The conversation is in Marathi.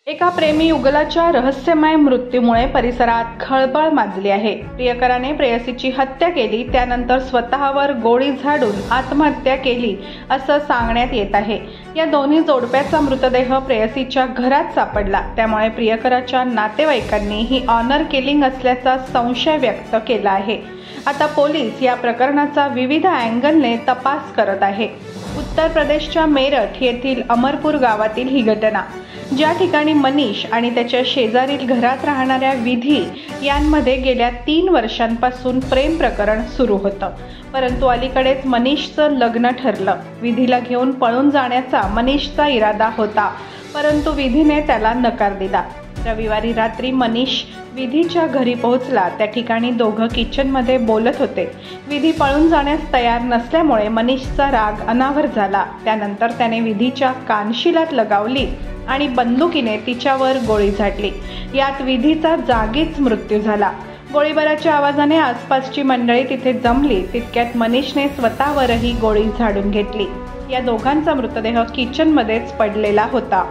एका प्रेमी युगलाच्या रहस्यमय मृत्यूमुळे परिसरात खळबळ माजली आहे। प्रियकराने प्रेयसीची हत्या केली, त्यानंतर स्वतःवर गोळी झाडून आत्महत्या केली असं सांगण्यात येत आहे। या दोन्ही जोडप्याचा मृतदेह प्रेयसीच्या घरात सापडला, त्यामुळे प्रियकराच्या नातेवाईकांनी ही ऑनर किलिंग असल्याचा संशय व्यक्त केला आहे। आता पोलीस या प्रकरणाचा विविध अँगलने तपास करत आहे। उत्तर प्रदेशच्या मेरठ येथील अमरपूर गावातील ही घटना, ज्या ठिकाणी मनीष आणि त्याच्या शेजारील घरात राहणाऱ्या विधी यांमध्ये गेल्या 3 वर्षांपासून प्रेम प्रकरण सुरू होतं। परंतु अलीकडेच मनीषचं लग्न ठरलं। विधीला घेऊन पळून जाण्याचा मनीषचा इरादा होता, परंतु विधीने त्याला नकार दिला। रविवारी रात्री मनीष विधीच्या घरी पोहोचला। त्या ठिकाणी दोघं किचनमध्ये बोलत होते। विधी पळून जाण्यास तयार नसल्यामुळे मनीषचा राग अनावर झाला। त्यानंतर त्याने विधीच्या कानशिलात लगावली आणि बंदुकीने तिच्यावर गोळी झाडली। यात विधीचा जागीच मृत्यू झाला। गोळीबाराच्या आवाजाने आसपासची मंडळी तिथे जमली। तितक्यात मनीषने स्वतःवरही गोळी झाडून घेतली। या दोघांचा मृतदेह किचनमध्येच पडलेला होता।